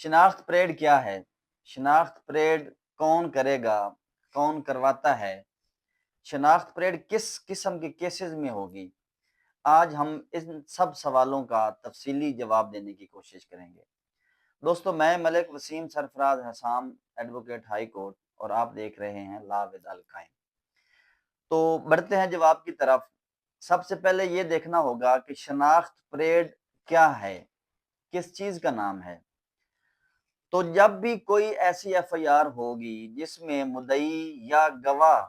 شناخت پریڈ کیا ہے؟ شناخت پریڈ کون کرے گا؟ کون کرواتا ہے؟ شناخت پریڈ کس قسم کے کیسز میں ہوگی؟ آج ہم ان سب سوالوں کا تفصیلی جواب دینے کی کوشش کریں گے۔ دوستو، میں ملک وسیم سرفراز حسام، ایڈوکیٹ ہائی کورٹ، اور آپ دیکھ رہے ہیں لا ود القائم۔ تو بڑھتے ہیں جواب کی طرف۔ سب سے پہلے یہ دیکھنا ہوگا کہ شناخت پریڈ کیا ہے، کس چیز کا نام ہے۔ تو جب بھی کوئی ایسی ایف آئی آر ہوگی جس میں مدعی یا گواہ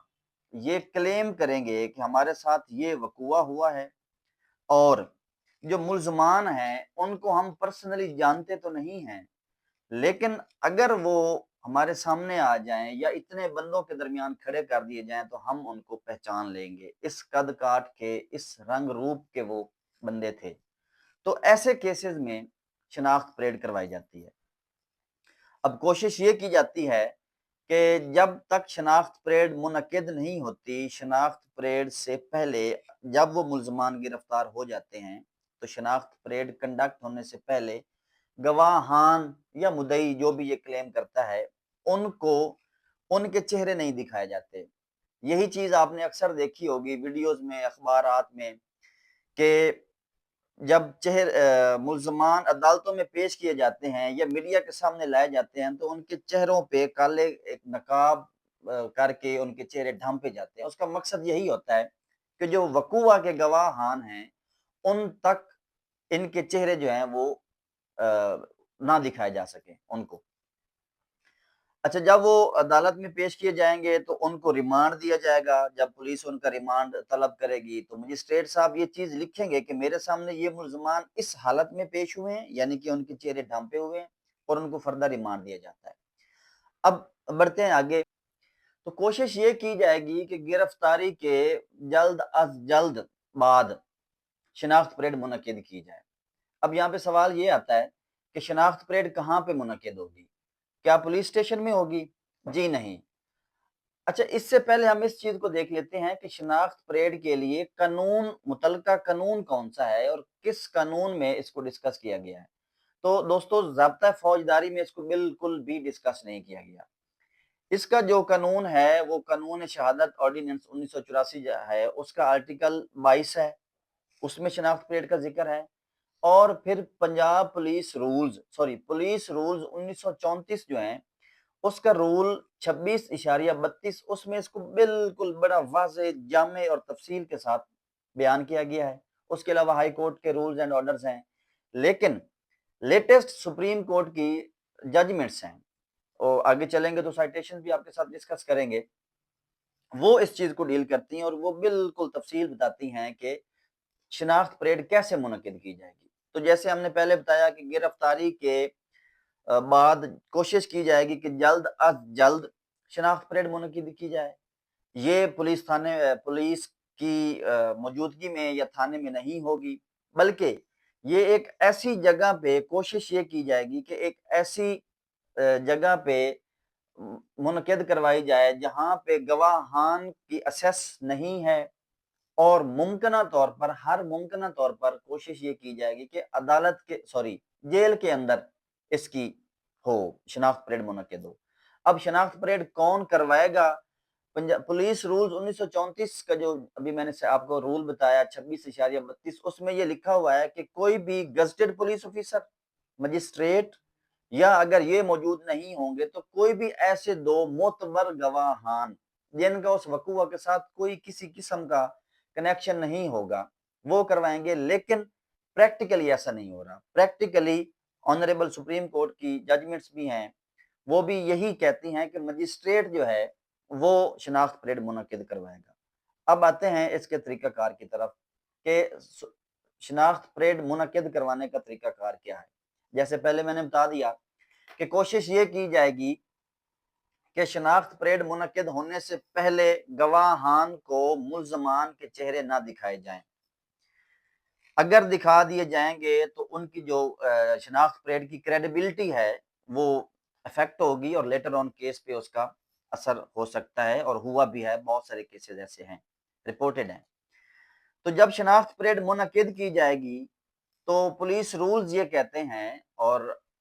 یہ کلیم کریں گے کہ ہمارے ساتھ یہ وقوع ہوا ہے، اور جو ملزمان ہیں ان کو ہم پرسنلی جانتے تو نہیں ہیں، لیکن اگر وہ ہمارے سامنے آ جائیں یا اتنے بندوں کے درمیان کھڑے کر دیے جائیں تو ہم ان کو پہچان لیں گے، اس قد کاٹ کے، اس رنگ روپ کے وہ بندے تھے۔ تو ایسے کیسز میں شناخت پریڈ کروائی جاتی ہے۔ اب کوشش یہ کی جاتی ہے کہ جب تک شناخت پریڈ منعقد نہیں ہوتی، شناخت پریڈ سے پہلے جب وہ ملزمان گرفتار ہو جاتے ہیں تو شناخت پریڈ کنڈکٹ ہونے سے پہلے گواہان یا مدعی جو بھی یہ کلیم کرتا ہے ان کو ان کے چہرے نہیں دکھائے جاتے۔ یہی چیز آپ نے اکثر دیکھی ہوگی ویڈیوز میں، اخبارات میں، کہ جب ملزمان عدالتوں میں پیش کیے جاتے ہیں یا میڈیا کے سامنے لائے جاتے ہیں تو ان کے چہروں پہ کالے ایک نقاب کر کے ان کے چہرے ڈھانپے جاتے ہیں۔ اس کا مقصد یہی ہوتا ہے کہ جو وقوع کے گواہان ہیں ان تک ان کے چہرے جو ہیں وہ نہ دکھائے جا سکیں ان کو۔ اچھا، جب وہ عدالت میں پیش کیے جائیں گے تو ان کو ریمانڈ دیا جائے گا۔ جب پولیس ان کا ریمانڈ طلب کرے گی تو مجسٹریٹ صاحب یہ چیز لکھیں گے کہ میرے سامنے یہ ملزمان اس حالت میں پیش ہوئے ہیں، یعنی کہ ان کے چہرے ڈھانپے ہوئے ہیں، اور ان کو فردر ریمانڈ دیا جاتا ہے۔ اب بڑھتے ہیں آگے۔ تو کوشش یہ کی جائے گی کہ گرفتاری کے جلد از جلد بعد شناخت پریڈ منعقد کی جائے۔ اب یہاں پہ سوال یہ آتا ہے کہ شناخت پریڈ کہاں پہ منعقد ہوگی؟ کیا پولیس اسٹیشن میں ہوگی؟ جی نہیں۔ اچھا، اس سے پہلے ہم اس چیز کو دیکھ لیتے ہیں کہ شناخت پریڈ کے لیے متعلقہ قانون کون سا ہے اور کس قانون میں اس کو ڈسکس کیا گیا ہے۔ تو دوستو، ضابطہ فوجداری میں اس کو بالکل بھی ڈسکس نہیں کیا گیا۔ اس کا جو قانون ہے وہ قانون شہادت آرڈیننس 1984 ہے، اس کا آرٹیکل 22 ہے، اس میں شناخت پریڈ کا ذکر ہے۔ اور پھر پنجاب پولیس رولز 1934 جو ہیں، اس کا رول 26.32، اس میں اس کو بالکل بڑا واضح، جامع اور تفصیل کے ساتھ بیان کیا گیا ہے۔ اس کے علاوہ ہائی کورٹ کے رولز اینڈ آرڈرز ہیں، لیکن لیٹسٹ سپریم کورٹ کی ججمنٹس ہیں، اور آگے چلیں گے تو سائٹیشن بھی آپ کے ساتھ ڈسکس کریں گے، وہ اس چیز کو ڈیل کرتی ہیں اور وہ بالکل تفصیل بتاتی ہیں کہ شناخت پریڈ کیسے منعقد کی جائے گی۔ تو جیسے ہم نے پہلے بتایا کہ گرفتاری کے بعد کوشش کی جائے گی کہ جلد از جلد شناخت پریڈ منعقد کی جائے۔ یہ پولیس کی موجودگی میں یا تھانے میں نہیں ہوگی، بلکہ یہ ایک ایسی جگہ پہ کوشش یہ کی جائے گی کہ ایک ایسی جگہ پہ منعقد کروائی جائے جہاں پہ گواہان کی اسیس نہیں ہے، اور ہر ممکنہ طور پر کوشش یہ کی جائے گی کہ جیل کے اندر اس کی شناخت پریڈ منعقد ہو۔ اب شناخت پریڈ کون کروائے گا؟ پولیس رولز 1934 کا جو ابھی میں نے آپ کو رول بتایا 26.32، اس میں یہ لکھا ہوا ہے کہ کوئی بھی گزٹڈ پولیس آفیسر، مجسٹریٹ، یا اگر یہ موجود نہیں ہوں گے تو کوئی بھی ایسے دو معتبر گواہان جن کا اس وقوع کے ساتھ کوئی کسی قسم کا کنیکشن نہیں ہوگا، وہ کروائیں گے۔ لیکن پریکٹیکلی ایسا نہیں ہو رہا۔ پریکٹیکلی آنریبل سپریم کورٹ کی ججمنٹس بھی ہیں، وہ بھی یہی کہتی ہیں کہ مجسٹریٹ جو ہے وہ شناخت پریڈ منعقد کروائے گا۔ اب آتے ہیں اس کے طریقہ کار کی طرف کہ شناخت پریڈ منعقد کروانے کا طریقہ کار کیا ہے۔ جیسے پہلے میں نے بتا دیا کہ کوشش یہ کی جائے گی کہ شناخت پریڈ منعقد ہونے سے پہلے گواہان کو ملزمان کے چہرے نہ دکھائے جائیں۔ اگر دکھا دیے جائیں گے تو ان کی جو شناخت پریڈ کی کریڈیبلٹی ہے وہ افیکٹ ہوگی، اور لیٹر آن کیس پہ اس کا اثر ہو سکتا ہے، اور ہوا بھی ہے، بہت سارے کیسز ایسے ہیں، رپورٹڈ ہیں۔ تو جب شناخت پریڈ منعقد کی جائے گی تو پولیس رولز یہ کہتے ہیں، اور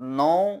9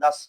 10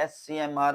SCMR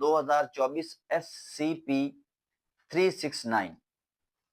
2024 SCP 369।